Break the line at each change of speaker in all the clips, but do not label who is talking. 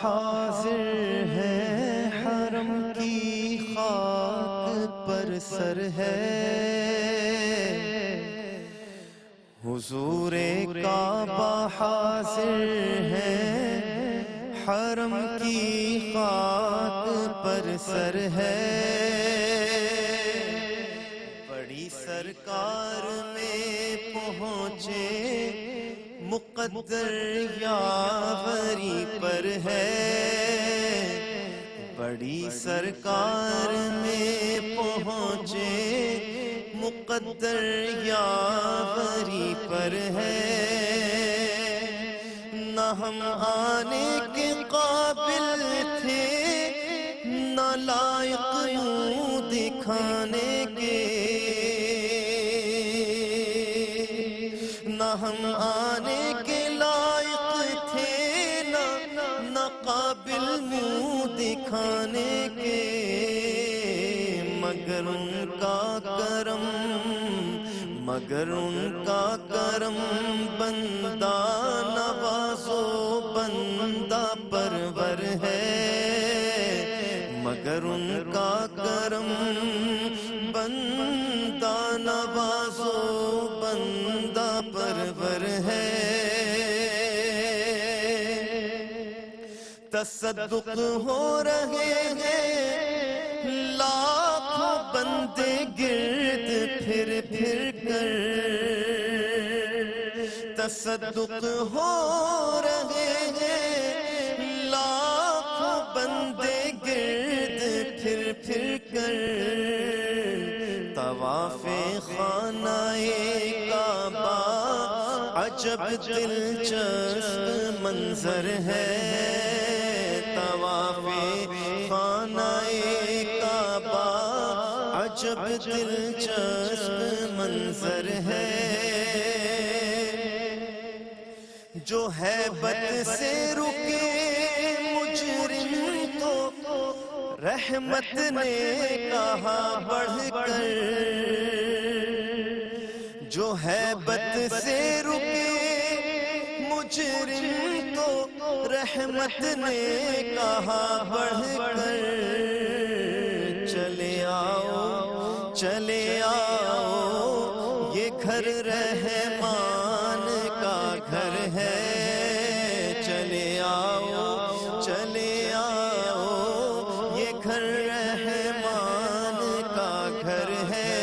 حاضر ہے، حرم کی خاک پر سر ہے، حضور کعبہ حاضر ہے، حرم کی خاک پر سر ہے، بڑی سرکار میں پہنچے مقدر یاوری پر ہے، بڑی سرکار میں پہنچے مقدر یاوری پر ہے، نہ ہم آنے کے قابل تھے، نہ لائق یوں دکھانے کے، نہ ہم آنے کے لائق تھے، نہ قابل منہ دکھانے کے، مگر ان کا کرم، مگر ان کا کرم بندہ نواز و بندہ پرور ہے، مگر ان کا کرم بندہ نواز و بندہ پرور ہے، تصدق ہو رہے ہیں لاکھوں بندے گرد پھر پھر کر، تصدق ہو رہے ہیں لاکھوں بندے گرد پھر پھر کر، طواف خانہ کعبہ عجب دلچسپ منظر ہے، طواف خانہ کعبہ عجب دلچسپ منظر ہے، جو ہیبت سے رکے مجرم تو رحمت نے کہا بڑھ کر، جو ہیبت سے رکے مجرم تو رحمت نے کہا بڑھ کر، چلے آؤ چلے آؤ یہ گھر رحمان کا گھر ہے، چلے آؤ چلے آؤ یہ گھر رحمان کا گھر ہے،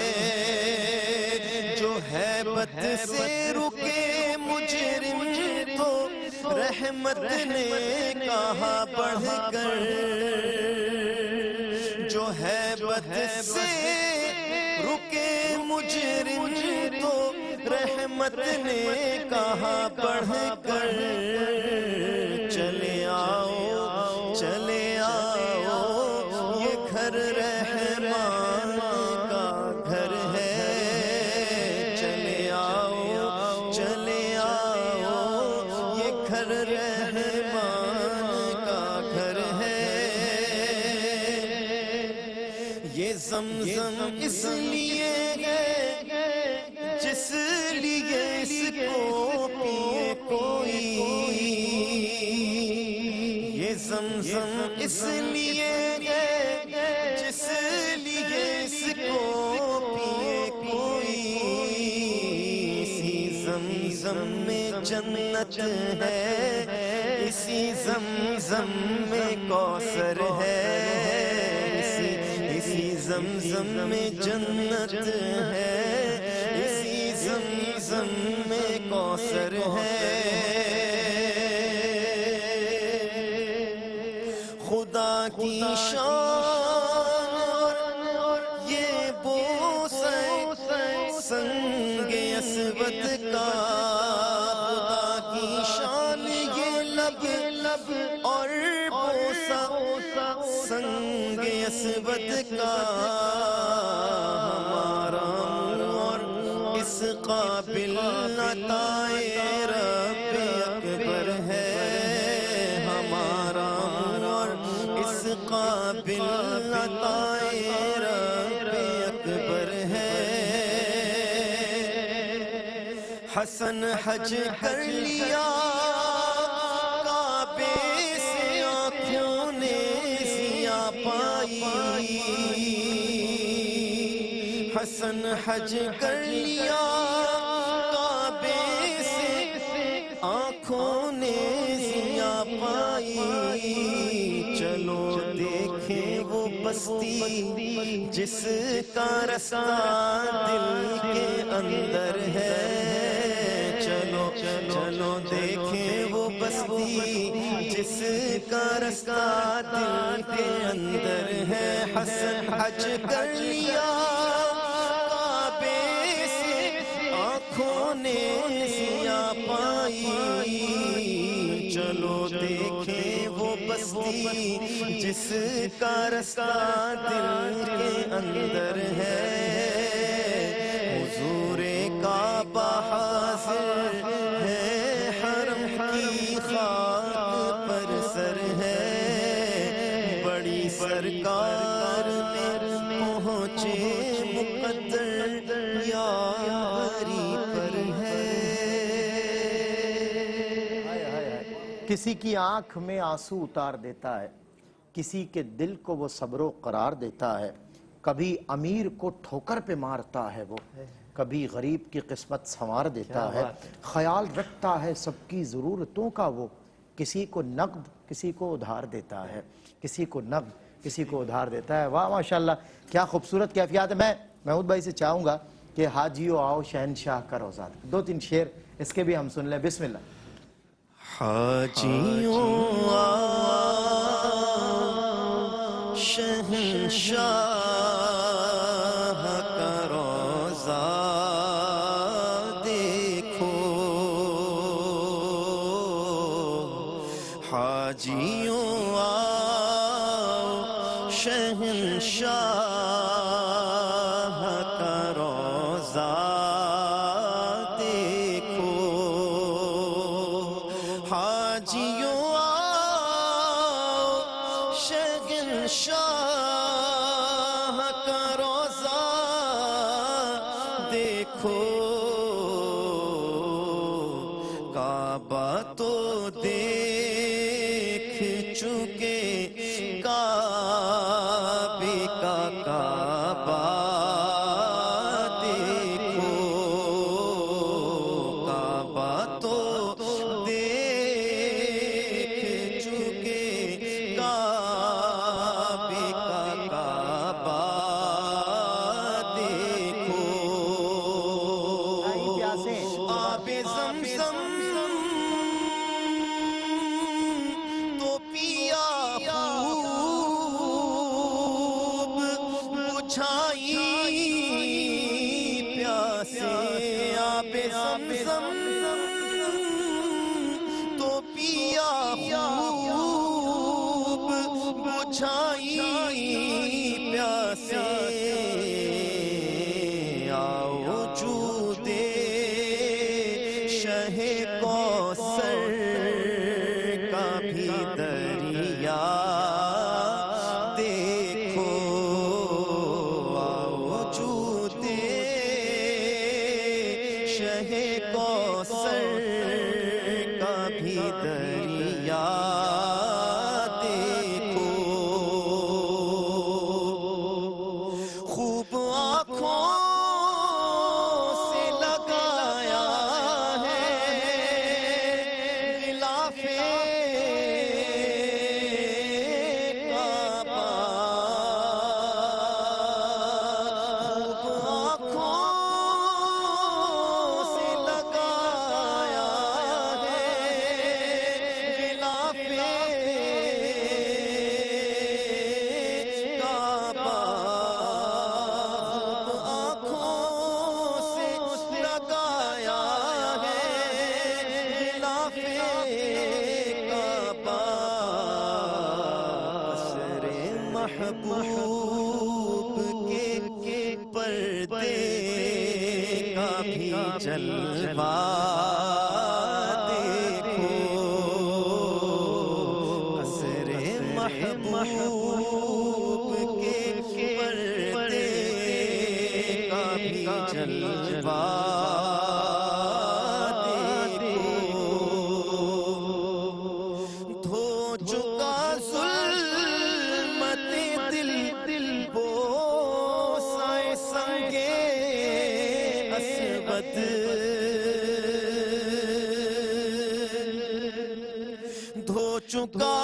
جو ہیبت سے رکے مجرم تو رحمت نے کہا بڑھ کر، جو ہیبت سے رکے مجرم تو رحمت نے کہا بڑھ کر، چلے آؤ چلے آؤ یہ گھر رحمان کا گھر ہے، چلے آؤ چلے آؤ یہ گھر رحمان کا گھر ہے، یہ زمزم اس لیے ہے جس لیے اس کو پیے کوئی، یہ زمزم اس لیے ہے جس لیے اس کو پیے کوئی، اسی زمزم میں جنت ہے، اسی زمزم میں کوثر ہے، اسی زمزم میں جنت ہے، اسی زمزم میں کوثر ہے، خدا کی شان یہ بوسہ سنگ اسود کا، خدا کی شان یہ لب اور بوسہ سنگ اسود کا، ہمارا اور اس قابل عطائے رب اکبر ہے، ہمارا اور اس قابل عطائے رب اکبر ہے، حسن حج کر لیا کعبے سے حسن حج کر لیا کعبے سے آنکھوں نے ضیاء پائی چلو دیکھیں وہ بستی جس کا رستہ دل کے اندر ہے چلو چلو دیکھیں وہ بستی جس کا رستہ دل کے اندر ہے حسن حج کر لیا کعبے سے آنکھوں نے ضیاء پائی چلو دیکھیں وہ بستی جس کا رستہ دل کے اندر ہے حضور کعبہ حاضر ہے حرم کی خاک پر سر ہے بڑی سرکار میں پہنچے مقدر یاری پر ہے
کسی کی آنکھ میں آنسو اتار دیتا ہے کسی کے دل کو وہ صبر و قرار دیتا ہے کبھی امیر کو ٹھوکر پہ مارتا ہے وہ کبھی غریب کی قسمت سنوار دیتا ہے خیال رکھتا ہے سب کی ضرورتوں کا وہ کسی کو نقد کسی کو ادھار دیتا ہے کسی کو نقد کسی کو ادھار دیتا ہے واہ ماشاءاللہ کیا خوبصورت کیفیات ہے میں محمود بھائی سے چاہوں گا کہ حاجیو آؤ شہنشاہ کا روزہ دو تین شعر اس کے بھی ہم سن لیں بسم اللہ
حاجیوں آؤ شہنشاہ کا روزہ دیکھو حاجیوں آؤ شہنشاہ کا روزہ دیکھو حاجیوں آؤ شہنشاہ کا روزہ دیکھو کعبہ تو دیکھ چکے کعبے کا کعبہ دیکھو کعبہ تو دیکھ چکے کعبے کا کعبہ دیکھو آب زمزم تو پیا خوب بجھائی پیاسے آب زمزم تو پیا خوب بجھائی پیاسے آؤ جودے شہ کوثر کا بھی دریا دیکھو آؤ جودے شہ کوثر کا بھی دریا دیکھو خوب آنکھوں سے لگایا ہے غلاف کعبہ خوب آنکھوں سے لگایا ہے غلاف کعبہ خوب آنکھوں سے لگایا ہے غلاف کعبہ قصر محبوب کے پردے کا بھی جلوہ دیکھو قصر محبوب کے پردے کا بھی جلوہ دیکھو دھو چکا ظلمت دل بد دھو چکا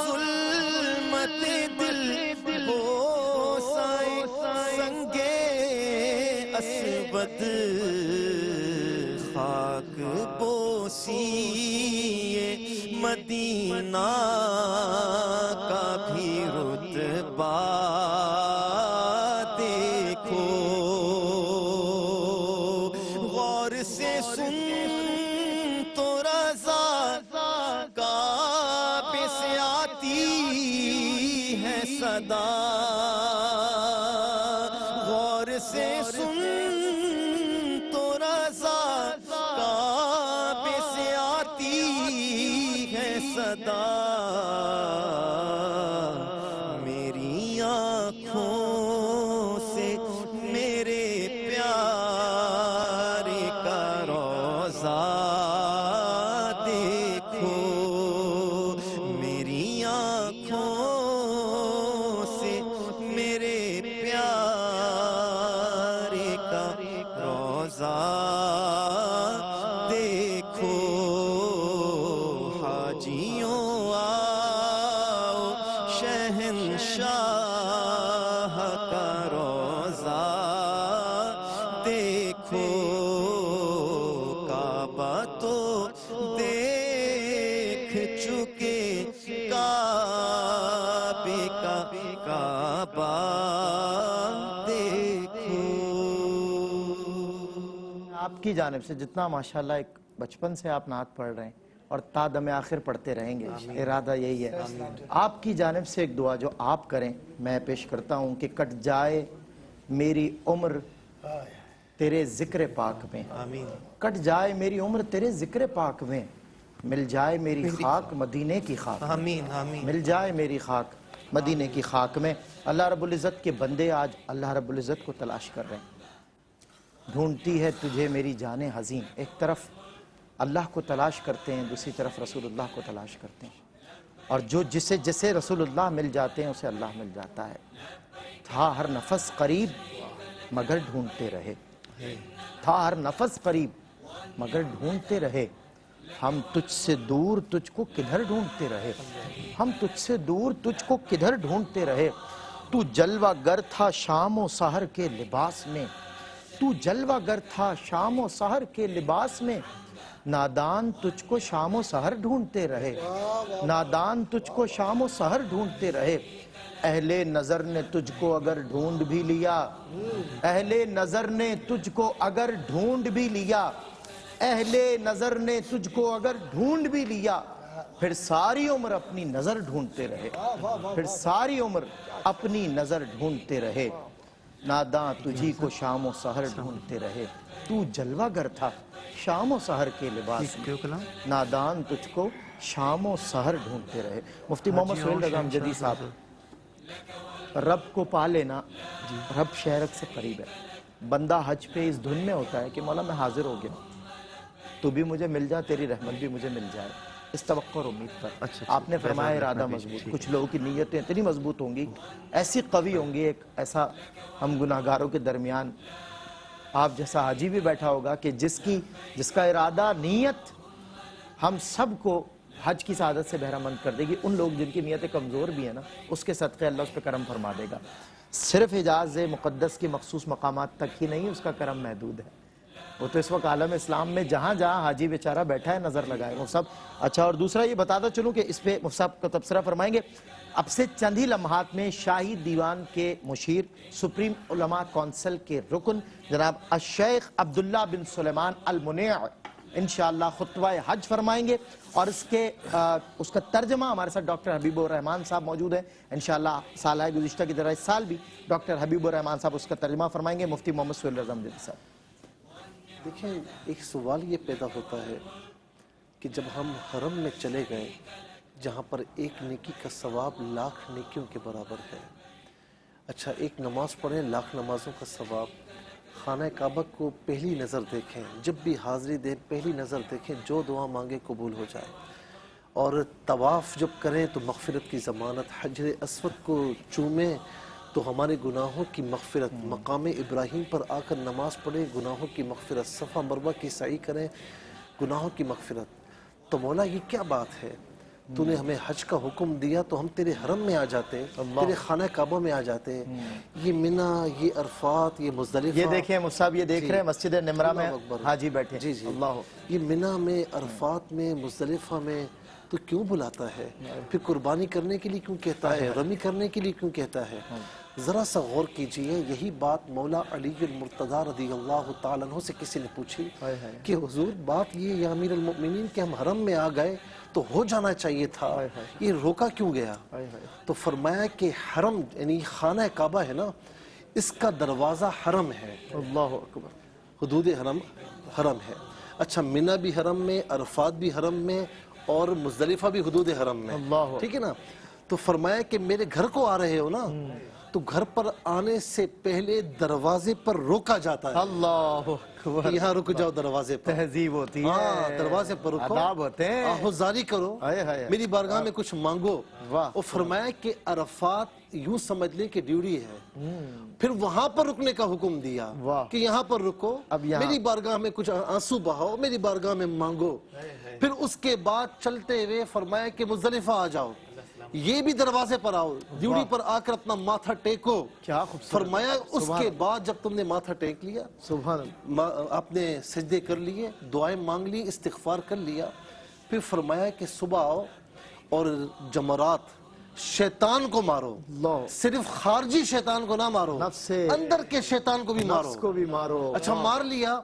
ظلمت دل بوسائے سنگے اسود خاک بوسی مدینہ کا بھی رتبہ دیکھو غور سے سن تو رضا کعبے سے آتی ہے صدا غور سے سن تو رضا کعبے سے آتی ہے صدا میری آنکھوں سے میرے پیارے کا روضہ دیکھو میری آنکھوں سے میرے پیارے کا روضہ دیکھو حاجیوں آؤ شہنشاہ کا روضہ دیکھو کعبہ تو دیکھ چکے کعبے کا کعبہ دیکھو
آپ کی جانب سے جتنا ماشاءاللہ ایک بچپن سے آپ نعت پڑھ رہے ہیں اور تا دم آخر پڑھتے رہیں گے ارادہ یہی ہے آپ کی جانب سے ایک دعا جو آپ کریں میں پیش کرتا ہوں کہ کٹ جائے میری عمر تیرے ذکر پاک میں
آمین
کٹ جائے میری عمر تیرے ذکر پاک میں مل جائے میری خاک مدینے کی خاک میں
آمین آمین
مل جائے میری خاک مدینے کی خاک میں اللہ رب العزت کے بندے آج اللہ رب العزت کو تلاش کر رہے ہیں ڈھونڈتی ہے تجھے میری جان حزین ایک طرف اللہ کو تلاش کرتے ہیں دوسری طرف رسول اللہ کو تلاش کرتے ہیں اور جو جسے رسول اللہ مل جاتے ہیں اسے اللہ مل جاتا ہے تھا ہر نفس قریب مگر ڈھونڈتے رہے تھا ہر نفس قریب مگر ڈھونڈتے رہے ہم تجھ سے دور تجھ کو کدھر ڈھونڈتے رہے ہم تجھ سے دور تجھ کو کدھر ڈھونڈتے رہے تو جلوہ گر تھا شام و سحر کے لباس میں تو جلوہ گر تھا شام و سحر کے لباس میں نادان تجھ کو شام و سحر ڈھونڈتے رہے نادان تجھ کو شام و سحر ڈھونڈتے رہے اہل نظر نے تجھ کو اگر ڈھونڈ بھی لیا اہل نظر نے تجھ کو اگر ڈھونڈ بھی لیا اہل نظر نے تجھ کو اگر ڈھونڈ بھی لیا پھر ساری عمر اپنی نظر ڈھونڈتے رہے پھر ساری عمر اپنی نظر ڈھونڈتے رہے ناداں تجھی کو شام و سحر ڈھونڈتے رہے تو جلوہ گر تھا شام و سحر کے لباس میں نادان تجھ کو شام و سحر ڈھونڈتے رہے مفتی محمد سہیل رضا امجدی صاحب رب کو پا لینا رب شہرت سے قریب ہے بندہ حج پہ اس دھن میں ہوتا ہے کہ مولا میں حاضر ہو گیا تو بھی مجھے مل جا تیری رحمت بھی مجھے مل جائے اس توقع اور امید پر آپ نے فرمایا ارادہ مضبوط کچھ لوگوں کی نیتیں اتنی مضبوط ہوں گی ایسی قوی ہوں گی ایک ایسا ہم گناہگاروں کے درمیان آپ جیسا حاجی بھی بیٹھا ہوگا کہ جس کا ارادہ نیت ہم سب کو حج کی سعادت سے بہرہ مند کر دے گی ان لوگ جن کی نیتیں کمزور بھی ہیں نا اس کے صدقے اللہ اس پہ کرم فرما دے گا صرف حجاز مقدس کی مخصوص مقامات تک ہی نہیں اس کا کرم محدود ہے وہ تو اس وقت عالم اسلام میں جہاں جہاں حاجی بیچارہ بیٹھا ہے نظر لگائے وہ سب اچھا اور دوسرا یہ بتاتا چلوں کہ اس پہ مفتی صاحب کا تبصرہ فرمائیں گے اب سے چند ہی لمحات میں شاہی دیوان کے مشیر سپریم علماء کونسل کے رکن جناب الشیخ عبداللہ بن سلیمان المنیع انشاءاللہ خطبہ حج فرمائیں گے اور اس کا ترجمہ ہمارے ساتھ ڈاکٹر حبیب الرحمان صاحب موجود ہیں انشاءاللہ سالہ گزشتہ کی طرح اس سال بھی ڈاکٹر حبیب الرحمان صاحب اس کا ترجمہ فرمائیں گے مفتی محمد سہیل رضا امجدی صاحب
دیکھیں ایک سوال یہ پیدا ہوتا ہے کہ جب ہم حرم میں چلے گئے جہاں پر ایک نیکی کا ثواب لاکھ نیکیوں کے برابر ہے اچھا ایک نماز پڑھیں لاکھ نمازوں کا ثواب خانہ کعبہ کو پہلی نظر دیکھیں جب بھی حاضری دیں پہلی نظر دیکھیں جو دعا مانگے قبول ہو جائے اور طواف جب کریں تو مغفرت کی ضمانت حجر اسود کو چومیں تو ہمارے گناہوں کی مغفرت، مقام ابراہیم پر آ کر نماز پڑھیں، گناہوں کی مغفرت، صفا مروہ کی سعی کریں، گناہوں کی مغفرت. تو مولا یہ کیا بات ہے، تو نے ہمیں حج کا حکم دیا تو ہم تیرے حرم میں آ جاتے، تیرے خانہ کعبہ میں آ جاتے. یہ منی، یہ عرفات، یہ مزدلفہ،
یہ دیکھیں مصعب، یہ دیکھ رہے ہیں مسجد نمرہ میں
اللہ اکبر.
حاجی بیٹھے.
جی جی،
اللہ
یہ منی میں، عرفات میں، مزدلفہ میں تو کیوں بلاتا ہے؟ پھر قربانی کرنے کے لیے کیوں کہتا ہے؟ رمی کرنے کے لیے کیوں کہتا ہے؟ ذرا سا غور کیجئے. یہی بات مولا علی المرتضیٰ رضی اللہ تعالیٰ عنہ سے کسی نے پوچھی کہ حضور بات یہ یا امیر المؤمنین کہ ہم حرم میں آ گئے تو ہو جانا چاہیے تھا، یہ روکا کیوں گیا؟ تو فرمایا کہ حرم یعنی خانہ کعبہ ہے نا، اس کا دروازہ حرم ہے.
اللہ اکبر.
حدود حرم حرم ہے. اچھا، منی بھی حرم میں، عرفات بھی حرم میں، اور مزدلفہ بھی حدود حرم میں.
اللہ.
ٹھیک ہے نا؟ تو فرمایا کہ میرے گھر کو آ رہے ہو نا، تو گھر پر آنے سے پہلے دروازے پر روکا جاتا ہے.
اللہ اکبر.
کہ یہاں رک جاؤ دروازے پر.
تہذیب ہوتی
ہاں،
ہے،
دروازے پر رکو،
آداب ہوتے ہیں.
آہوزاری کرو،
ہائے ہائے.
میری بارگاہ میں کچھ مانگو.
واہ.
اور فرمایا کہ عرفات یوں سمجھ لیں کہ ڈیوٹی ہے. پھر وہاں پر رکنے کا حکم دیا
واہ.
کہ یہاں پر رکو،
اب یہاں.
میری بارگاہ میں کچھ آنسو بہاؤ، میری بارگاہ میں مانگو. پھر اس کے بعد چلتے ہوئے فرمایا کہ مزدلفہ آ جاؤ، یہ بھی دروازے پر آؤ، ڈیوٹی پر آ کر اپنا ماتھا ٹیکو.
کیا خوبصورت.
فرمایا اس کے بعد جب تم نے ماتھا ٹیک لیا،
سبحان اللہ.
آپ نے سجدے کر لیے، دعائیں مانگ لی، استغفار کر لیا، پھر فرمایا کہ صبح آؤ اور جمرات شیطان کو مارو.
اللہ.
صرف خارجی شیطان کو نہ مارو،
نفس سے.
اندر کے شیطان کو بھی مارو.
نفس کو بھی مارو.
اچھا، مار لیا.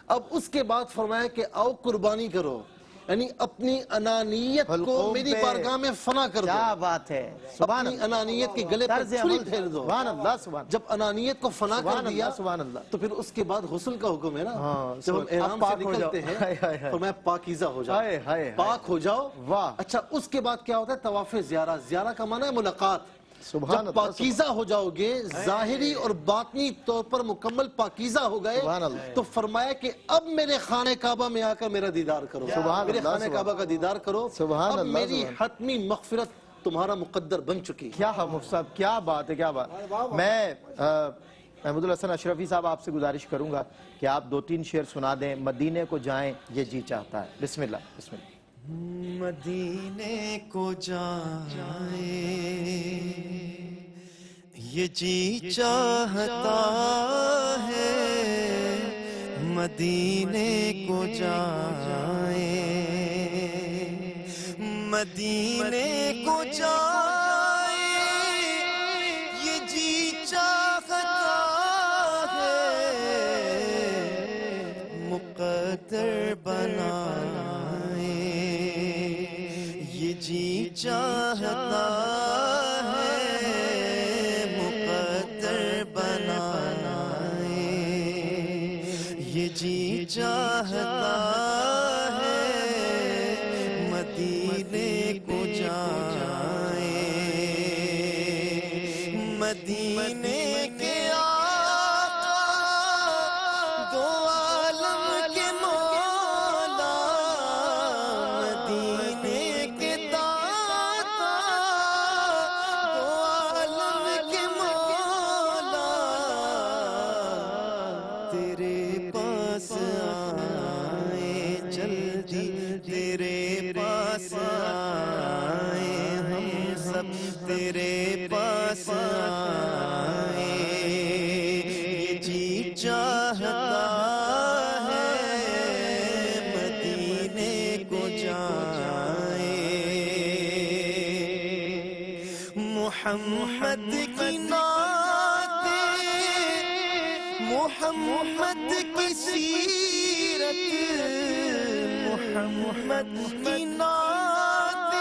اب اس کے بعد فرمایا کہ آؤ قربانی کرو، یعنی اپنی انانیت کو
حلقوم
میری
پہ.
بارگاہ میں فنا کر دو.
کیا بات ہے. سبحان
اپنی
اللہ.
انانیت کے گلے پر
طرز
چھری
عمل.
پھیر دو.
سبحان اللہ. سبحان.
جب انانیت کو فنا کر
سبحان
دیا
اللہ. سبحان اللہ.
تو پھر اس کے بعد غسل کا حکم ہے نا.
ہاں،
جب ہم احرام سے
پاک ہو
نکلتے
جاؤ. ہائے ہائے
ہیں
ہائے.
فرمایا پاکیزہ ہو جاؤ،
ہائے ہائے ہائے.
پاک ہو جاؤ.
واہ.
اچھا، اس کے بعد کیا ہوتا ہے؟ طواف زیارہ. زیارہ کا معنی ہے ملاقات.
سبحان
جب
اللہ.
پاکیزہ ہو جاؤ گے، ظاہری اور باطنی طور پر مکمل پاکیزہ ہو گئے،
سبحان اللہ.
تو فرمایا کہ اب میرے خانہ کعبہ میں آ کر میرا دیدار کرو،
سبحان
میرے
اللہ.
خانہ کعبہ کا دیدار کرو.
سبحان
اب
اللہ.
میری
سبحان.
حتمی مغفرت تمہارا مقدر بن چکی.
کیا مصعب، کیا بات ہے، کیا بات. میں محمود الحسن اشرفی صاحب آپ سے گزارش کروں گا کہ آپ 2-3 شعر سنا دیں. مدینے کو جائیں یہ جی چاہتا ہے. بسم اللہ. بسم اللہ.
مدینے کو جائیں یہ جی چاہتا ہے، مدینے کو جائیں، مدینے کو جائیں یہ جی چاہتا ہے، مقدر بنائیں یہ جی چاہتا ہے، مقدر بنائیں یہ جی چاہتا ہے، مدینے کو جائیں، مدینے کے آقا دو عالم کے مولا، مدینے کے داتا دو عالم کے مولا، تیرے پاس آئے جلدی، تیرے پاس آئے ہم سب، تیرے پاس آئے یہ جی چاہتا ہے، مدینے کو جائیں، محمد کی نعت، محمد کی سیرت، محمد کی نعت،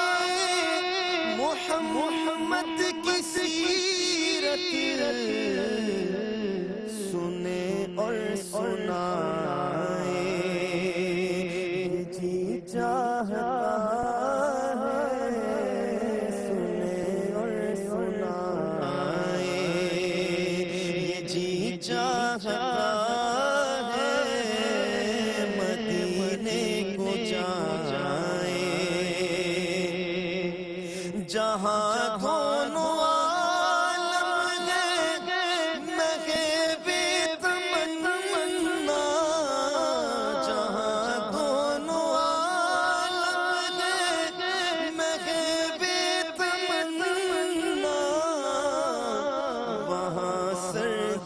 محمد کی سیرت سنے اور سنائے جی چاہتا ہے، سنے اور سنائے یہ جی چاہتا ہے، مدینے کو جائیں، جہاں دونوں عالم ہے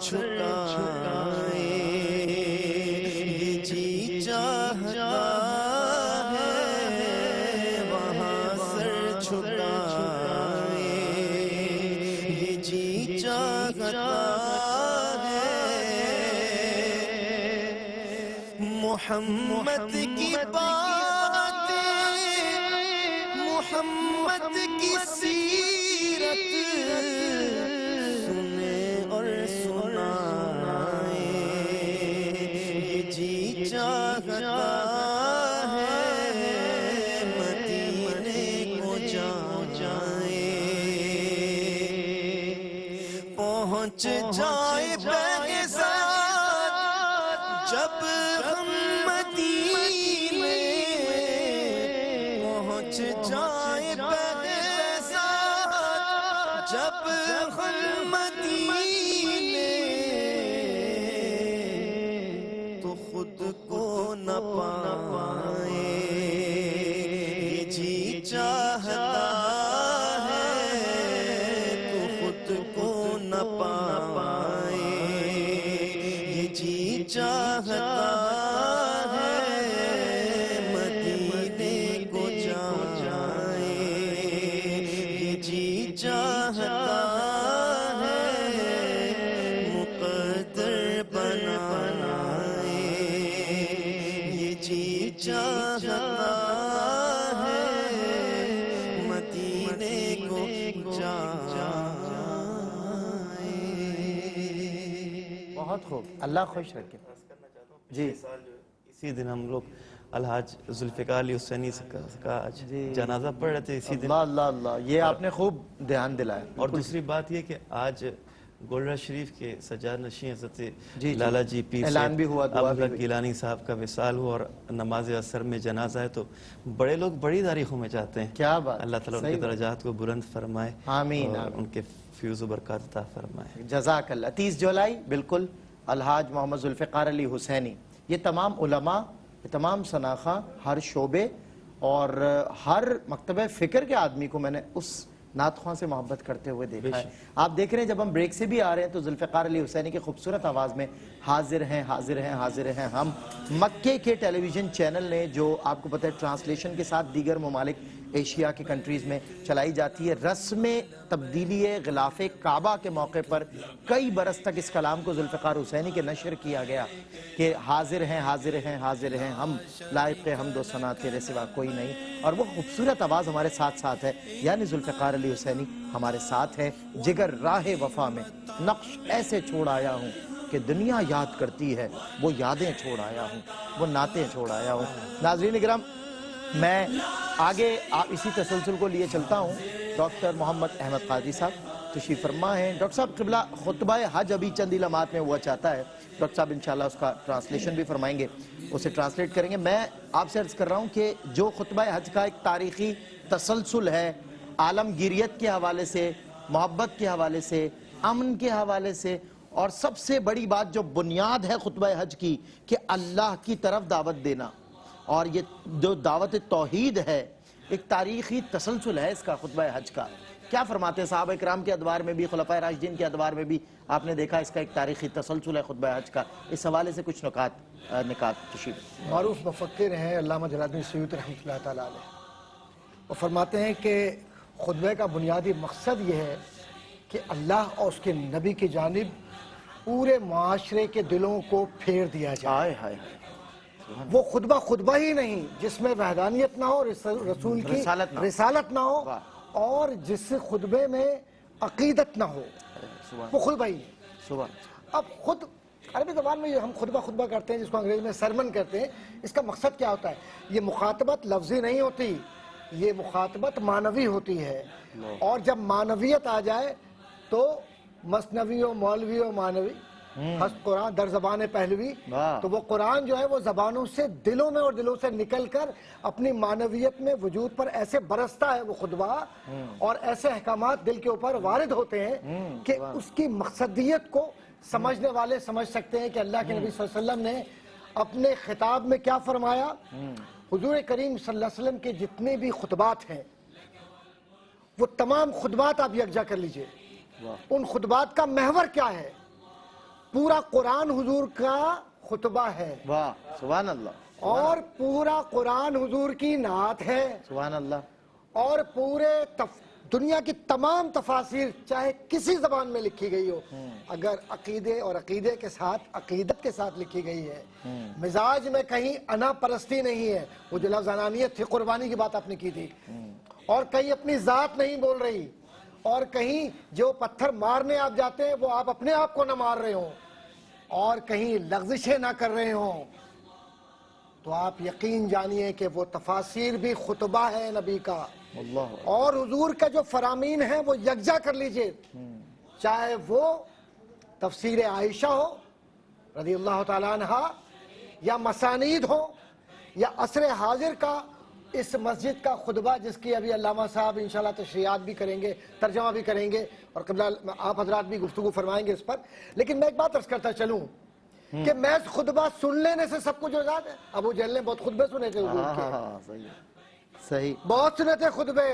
چھکائے یہ جی چاہتا ہے وہاں سر چھکائے یہ جی چاہتا ہے محمد کی باتیں محمد کی سیرت سنے اور سنائے یہ جی چاہتا ہے مدینے کو جائے پہنچ جائے بغداد جب ہم مدینے پہنچ جائے بغداد جب ہم مدینے تو خود کو نہ پائے یہ جی چاہتا ہے تو خود کو نہ پائے یہ جی چاہتا ہے مدینے کو جائے یہ جی چاہتا ہے مقدر بنائے یہ جی چاہتا ہے مدینے کو جائے
بہت خوب، اللہ خوش رکھے. جی
اسی دن ہم لوگ الحاج ذوالفقار علی حسینی کا جنازہ پڑھ رہے تھے اسی دن.
اللہ اللہ اللہ، یہ آپ نے خوب دھیان دلایا.
اور دوسری بات یہ کہ آج گولڑا شریف کے سجاد نشین حضرت
جی
لالا جی پیر
اعلان بھی ہوا، دعا بھی
ابو گیلانی صاحب کا وصال ہوا اور نماز اثر میں جنازہ ہے، تو بڑے لوگ بڑی تاریخوں میں جاتے ہیں.
کیا بات،
اللہ تعالیٰ ان کے درجات کو بلند فرمائے،
آمین
اور ان کے فیوز و برکات عطا فرمائے.
جزاک اللہ. 30 جولائی بالکل الحاج محمد ذوالفقار علی حسینی. یہ تمام علماء، یہ تمام شناخہ، ہر شعبے اور ہر مکتبہ فکر کے آدمی کو میں نے اس نعت خواں سے محبت کرتے ہوئے دیکھا ہے. آپ دیکھ رہے ہیں جب ہم بریک سے بھی آ رہے ہیں تو ذوالفقار علی حسینی کی خوبصورت آواز میں حاضر ہیں حاضر ہیں حاضر ہیں ہم. مکے کے ٹیلی ویژن چینل نے، جو آپ کو پتہ ہے ٹرانسلیشن کے ساتھ دیگر ممالک ایشیا کے کنٹریز میں چلائی جاتی ہے، رسم تبدیلی غلاف کعبہ کے موقع پر کئی برس تک اس کلام کو ذوالفقار حسینی کے نشر کیا گیا کہ حاضر ہیں حاضر ہیں حاضر ہیں ہم، لائق حمد و ثنا تیرے سوا کوئی نہیں. اور وہ خوبصورت آواز ہمارے ساتھ ساتھ ہے، یعنی ذوالفقار علی حسینی ہمارے ساتھ ہے. جگر راہ وفا میں نقش ایسے چھوڑ آیا ہوں کہ دنیا یاد کرتی ہے، وہ یادیں چھوڑ آیا ہوں، وہ نعتیں چھوڑ آیا ہوں. ناظرین اکرام، میں آگے اسی تسلسل کو لیے چلتا ہوں. ڈاکٹر محمد احمد قادری صاحب تشریف فرما ہیں. ڈاکٹر صاحب قبلہ، خطبہ حج ابھی چند ہی لمحات میں ہوا چاہتا ہے. ڈاکٹر صاحب انشاءاللہ اس کا ٹرانسلیشن بھی فرمائیں گے، اسے ٹرانسلیٹ کریں گے. میں آپ سے عرض کر رہا ہوں کہ جو خطبہ حج کا ایک تاریخی تسلسل ہے، عالمگیریت کے حوالے سے، محبت کے حوالے سے، امن کے حوالے سے، اور سب سے بڑی بات جو بنیاد ہے خطبہ حج کی کہ اللہ کی طرف دعوت دینا، اور یہ جو دعوت توحید ہے، ایک تاریخی تسلسل ہے اس کا خطبہ حج کا. کیا فرماتے ہیں؟ صحابہ اکرام کے ادوار میں بھی، خلفائے راشدین کے ادوار میں بھی آپ نے دیکھا اس کا ایک تاریخی تسلسل ہے خطبہ حج کا. اس حوالے سے کچھ نکات تشریف.
معروف مفکر ہیں علامہ جلال الدین سیوطی رحمۃ اللہ تعالیٰ علیہ، وہ فرماتے ہیں کہ خطبہ کا بنیادی مقصد یہ ہے کہ اللہ اور اس کے نبی کی جانب پورے معاشرے کے دلوں کو پھیر دیا جائے. وہ خطبہ ہی نہیں جس میں وحدانیت نہ ہو، رسول کی رسالت نہ ہو، اور جس خطبے میں عقیدت نہ ہو، وہ خطبہ ہی نہیں. اب خود عربی زبان میں ہم خطبہ کرتے ہیں، جس کو انگریزی میں سرمن کرتے ہیں. اس کا مقصد کیا ہوتا ہے؟ یہ مخاطبت لفظی نہیں ہوتی، یہ مخاطبت معنوی ہوتی ہے. اور جب معنویت آ جائے تو مثنوی و مولوی و معنوی قرآن در زبان پہلوی، تو وہ قرآن جو ہے وہ زبانوں سے دلوں میں اور دلوں سے نکل کر اپنی معنویت میں وجود پر ایسے برستا ہے وہ خطبہ، اور ایسے احکامات دل کے اوپر وارد ہوتے ہیں کہ اس کی مقصدیت کو سمجھنے والے سمجھ سکتے ہیں کہ اللہ کے نبی صلی اللہ علیہ وسلم نے اپنے خطاب میں کیا فرمایا. حضور کریم صلی اللہ علیہ وسلم کے جتنے بھی خطبات ہیں وہ تمام خطبات آپ یکجا کر لیجئے، ان خطبات کا محور کیا ہے؟ پورا قرآن حضور کا خطبہ ہے،
واہ سبحان اللہ،
اور پورا قرآن حضور کی نعت ہے،
سبحان اللہ،
اور پورے دنیا کی تمام تفاسیر چاہے کسی زبان میں لکھی گئی ہو، اگر عقیدے اور عقیدے کے ساتھ عقیدت کے ساتھ لکھی گئی ہے، مزاج میں کہیں انا پرستی نہیں ہے، وہ جو لفظ انانیت تھی، قربانی کی بات آپ نے کی تھی، اور کہیں اپنی ذات نہیں بول رہی، اور کہیں جو پتھر مارنے آپ جاتے ہیں وہ آپ اپنے آپ کو نہ مار رہے ہوں، اور کہیں لغزشیں نہ کر رہے ہوں، تو آپ یقین جانیے کہ وہ تفاسیر بھی خطبہ ہے نبی کا،
اللہ
اور حضور کا جو فرامین ہے وہ یکجا کر لیجئے، چاہے وہ تفسیر عائشہ ہو رضی اللہ تعالیٰ عنہ، یا مسانید ہو، یا عصر حاضر کا اس مسجد کا خطبہ جس کی ابھی علامہ صاحب انشاءاللہ تشریحات بھی کریں گے، ترجمہ بھی کریں گے، اور قبلہ آپ حضرات بھی گفتگو فرمائیں گے اس پر. لیکن میں ایک بات عرض کرتا چلوں کہ محض خطبہ سن لینے سے سب کچھ ہو جاتا ہے. ابو جہل نے بہت خطبے سنے تھے حضور کے،
صحیح صحیح،
بہت سنے تھے خطبے،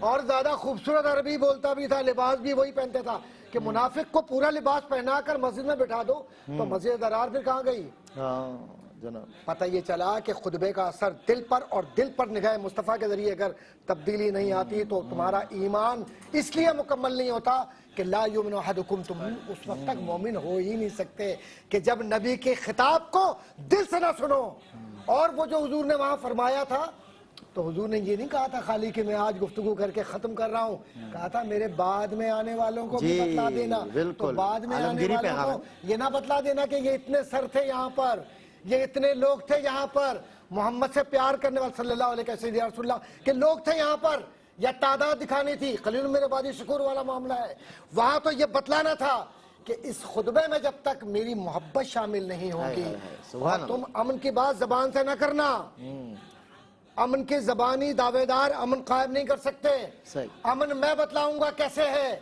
اور زیادہ خوبصورت عربی بولتا بھی تھا، لباس بھی وہی پہنتے تھا کہ منافق کو پورا لباس پہنا کر مسجد میں بٹھا دو تو مسجد درار پھر کہاں گئی.
ہاں جناب،
پتہ یہ چلا کہ خطبے کا اثر دل پر، اور دل پر نگاہ مصطفیٰ کے ذریعے اگر تبدیلی نہیں آتی تو تمہارا ایمان اس لیے مکمل نہیں ہوتا کہ لا یؤمن احدکم، تم اس وقت تک مومن ہو ہی نہیں سکتے کہ جب نبی کے خطاب کو دل سے نہ سنو. اور وہ جو حضور نے وہاں فرمایا تھا تو حضور نے یہ نہیں کہا تھا خالی کہ میں آج گفتگو کر کے ختم کر رہا ہوں، کہا تھا میرے بعد میں آنے والوں کو بھی بتلا دینا. تو بعد میں آنے والوں کو یہ نہ بتلا دینا کہ یہ اتنے سر تھے یہاں پر، یہ اتنے لوگ تھے یہاں پر محمد سے پیار کرنے والے صلی اللہ علیہ وسلم، یا رسول اللہ کہ لوگ تھے یہاں پر، یا تعداد دکھانی تھی. قلیل میرے بادی شکور والا معاملہ ہے. وہاں تو یہ بتلانا تھا کہ اس خطبے میں جب تک میری محبت شامل نہیں ہوگی، اور تم امن کی بات زبان سے نہ کرنا، امن کے زبانی دعوے دار امن قائم نہیں کر سکتے. امن میں بتلاؤں گا کیسے ہے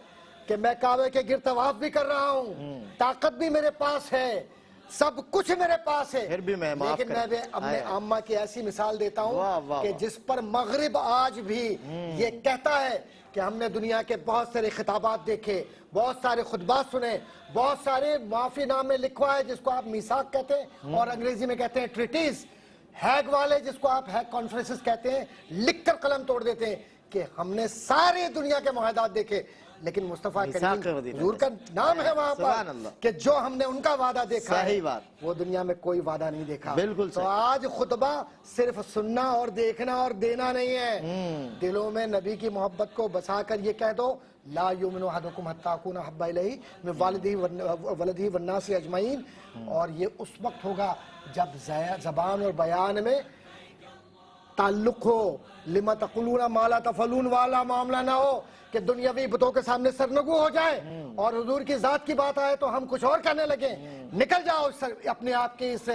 کہ میں کعبے کے گرد طواف بھی کر رہا ہوں، طاقت بھی میرے پاس ہے، سب کچھ میرے پاس ہے،
پھر بھی میں معاف
لیکن میں اپنے عامہ کی ایسی مثال دیتا ہوں کہ جس پر مغرب آج بھی یہ کہتا ہے کہ ہم نے دنیا کے بہت سارے خطابات دیکھے، بہت سارے خطبات سنے، بہت سارے معافی نامے لکھوائے جس کو آپ میثاق کہتے ہیں اور انگریزی میں کہتے ہیں ٹریٹیز، ہیگ والے جس کو آپ ہیگ کانفرنسز کہتے ہیں، لکھ کر قلم توڑ دیتے ہیں کہ ہم نے سارے دنیا کے معاہدات دیکھے، لیکن مصطفیٰ کریم حضور کا نام ہے وہاں پر کہ جو ہم نے ان کا وعدہ دیکھا ہے وہ دنیا میں کوئی وعدہ نہیں دیکھا. تو آج خطبہ صرف سننا اور دیکھنا اور دینا نہیں ہے، دلوں میں نبی کی محبت کو بسا کر یہ کہہ دو لا یؤمن احدکم حتی اکون احب الیہ من ولدہ والناس اجمعین. اور یہ اس وقت ہوگا جب زبان اور بیان میں تعلق ہو، لما تقولون ما لا تفعلون والا معاملہ نہ ہو کہ دنیاوی بتوں کے سامنے سرنگو ہو جائے اور حضور کی ذات کی بات آئے تو ہم کچھ اور کہنے لگیں. نکل جاؤ اپنے آپ کے اس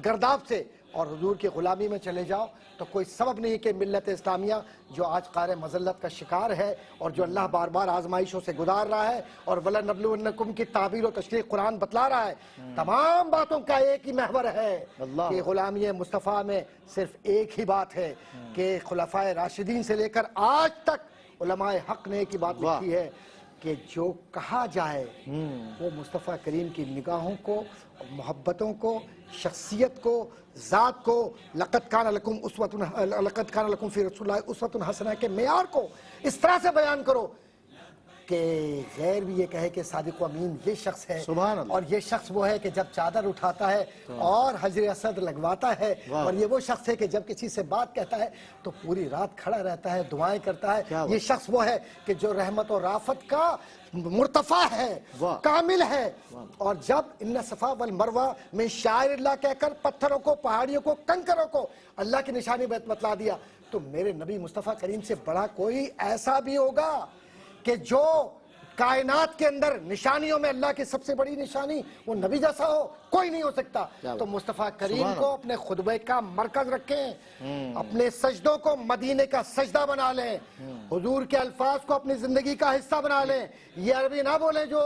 گرداب سے اور حضور کی غلامی میں چلے جاؤ. تو کوئی سبب نہیں کہ ملت اسلامیہ جو آج قعر مذلت کا شکار ہے اور جو اللہ بار بار آزمائشوں سے گزار رہا ہے اور وَلَنَبْلُوَنَّكُمْ کی تعبیر و تشریح قرآن بتلا رہا ہے، تمام باتوں کا ایک ہی محور ہے کہ غلامی مصطفیٰ میں صرف ایک ہی بات ہے کہ خلفائے راشدین سے لے کر آج تک علماء حق نے ایک ہی بات لکھی ہے کہ جو کہا جائے وہ مصطفیٰ کریم کی نگاہوں کو، محبتوں کو، شخصیت کو، ذات کو، لقد کان لکم فی رسول اللہ اسوۃ حسنہ کے معیار کو اس طرح سے بیان کرو کہ غیر بھی یہ کہے کہ صادق و امین یہ شخص ہے. اور یہ شخص وہ ہے کہ جب چادر اٹھاتا ہے اور حجر اسد لگواتا ہے، اور یہ وہ شخص ہے کہ جب کسی سے بات کہتا ہے تو پوری رات کھڑا رہتا ہے، دعائیں کرتا ہے. یہ شخص وہ ہے کہ جو رحمت و رافت کا مرتفع ہے، کامل ہے. اور جب ان صفا والمروہ من شعائر اللہ کہہ کر پتھروں کو، پہاڑیوں کو، کنکروں کو اللہ کی نشانی بتلا دیا تو میرے نبی مصطفیٰ کریم سے بڑا کوئی ایسا بھی ہوگا کہ جو کائنات کے اندر نشانیوں میں اللہ کی سب سے بڑی نشانی وہ نبی جیسا ہو؟ کوئی نہیں ہو سکتا. تو مصطفیٰ کریم کو اپنے خطبے کا مرکز رکھیں، اپنے سجدوں کو مدینے کا سجدہ بنا لیں، حضور کے الفاظ کو اپنی زندگی کا حصہ بنا لیں. یہ عربی نہ بولیں جو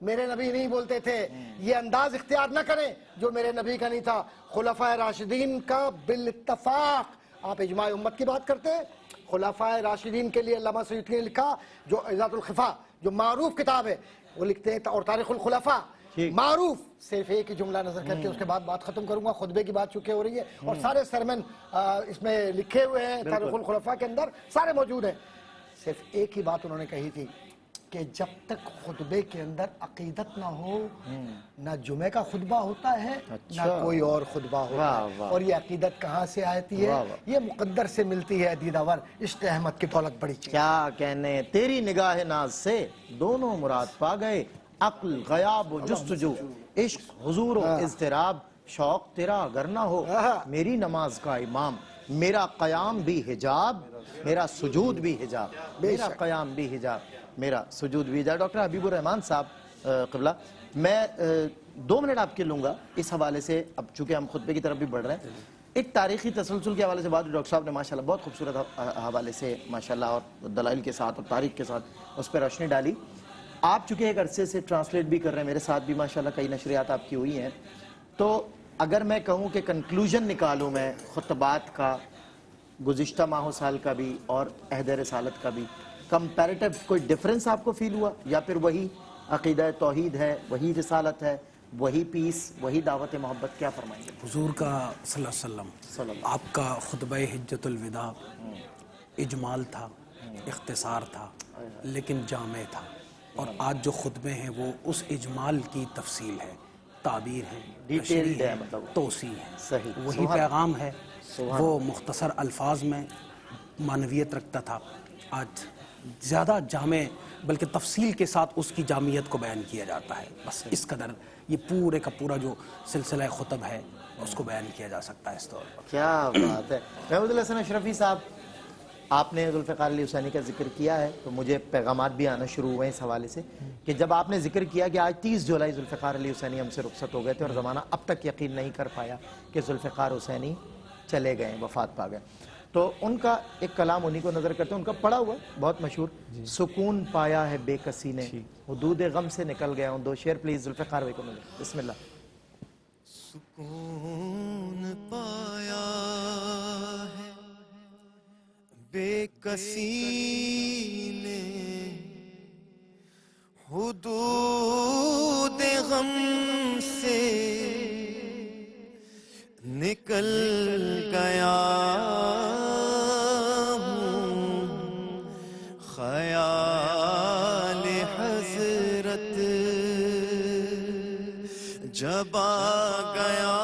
میرے نبی نہیں بولتے تھے، یہ انداز اختیار نہ کریں جو میرے نبی کا نہیں تھا. خلفائے راشدین کا بالاتفاق، آپ اجماع امت کی بات کرتے ہیں، خلفائے راشدین کے لیے علامہ سیوطی نے لکھا جو اعزاز الخفا جو معروف کتاب ہے وہ لکھتے ہیں، اور تاریخ الخلفاء معروف صرف ایک ہی جملہ نظر کر کے اس کے بعد بات ختم کروں گا. خطبے کی بات چونکہ ہو رہی ہے اور سارے سرمن اس میں لکھے ہوئے ہیں تاریخ الخلفاء کے اندر سارے موجود ہیں. صرف ایک ہی بات انہوں نے کہی تھی کہ جب تک خطبے کے اندر عقیدت نہ ہو نہ جمعے کا خطبہ ہوتا ہے نہ کوئی اور خطبہ ہوتا ہے. اور یہ عقیدت کہاں سے آتی ہے؟ یہ مقدر سے ملتی ہے دیداور. عشق احمد کی دولت بڑی چیز.
کیا کہنے تیری نگاہ ناز سے دونوں مراد پا گئے، عقل غیاب و جستجو، عشق حضور و اضطراب، شوق تیرا اگر نہ ہو میری نماز کا امام، میرا قیام بھی حجاب میرا سجود بھی حجاب، میرا قیام بھی حجاب میرا سجود بھی حجاب. ڈاکٹر حبیب الرحمان صاحب قبلہ، میں 2 منٹ آپ کے لوں گا اس حوالے سے. اب چونکہ ہم خطبے کی طرف بھی بڑھ رہے ہیں، ایک تاریخی تسلسل کے حوالے سے بات ڈاکٹر صاحب نے ماشاءاللہ بہت خوبصورت حوالے سے ماشاءاللہ اور دلائل کے ساتھ اور تاریخ کے ساتھ اس پہ روشنی ڈالی. آپ چونکہ ایک عرصے سے ٹرانسلیٹ بھی کر رہے ہیں، میرے ساتھ بھی ماشاءاللہ کئی نشریات آپ کی ہوئی ہیں، تو اگر میں کہوں کہ کنکلوژن نکالوں میں خطبات کا گزشتہ ماہ و سال کا بھی اور عہد رسالت کا بھی، کمپیریٹیو کوئی ڈیفرنس آپ کو فیل ہوا یا پھر وہی عقیدہ توحید ہے، وہی رسالت ہے، وہی پیس، وہی دعوت محبت؟ کیا فرمائیں گے؟
حضور کا صلی اللہ علیہ وسلم آپ کا خطبہ حجت الوداع اجمال تھا، اختصار تھا، لیکن جامع تھا. اور آج جو خطبے ہیں وہ اس اجمال کی تفصیل ہے، تعبیر ہے،
ڈیٹیلڈ ہے،
تشریح
مطلب
توسیع ہے.
صحیح،
وہی پیغام ہے، وہ مختصر الفاظ میں معنویت رکھتا تھا. آج زیادہ جامع بلکہ تفصیل کے ساتھ اس کی جامعیت کو بیان کیا جاتا ہے. بس اس قدر یہ پورے کا پورا جو سلسلہ خطب ہے اس کو بیان کیا جا سکتا ہے اس طور پر.
کیا بات ہے. محمود الحسن اشرفی صاحب، آپ نے ذوالفقار علی حسینی کا ذکر کیا ہے تو مجھے پیغامات بھی آنا شروع ہوئے اس حوالے سے کہ جب آپ نے ذکر کیا کہ آج 30 جولائی ذوالفقار علی حسینی ہم سے رخصت ہو گئے تھے اور زمانہ اب تک یقین نہیں کر پایا کہ ذوالفقار حسینی چلے گئے، وفات پا گئے، تو ان کا ایک کلام انہی کو نظر کرتے ہیں. ان کا پڑھا ہوا بہت مشہور، سکون پایا ہے بے کسی نے، حدود غم سے نکل گیا ہوں. 2 شعر پلیز ذوالفقار بھائی کو ملے. بسم اللہ.
سکون پایا ہے بے کسی نے، حدود غم سے نکل گیا ہوں، خیال حضرت جب آ گیا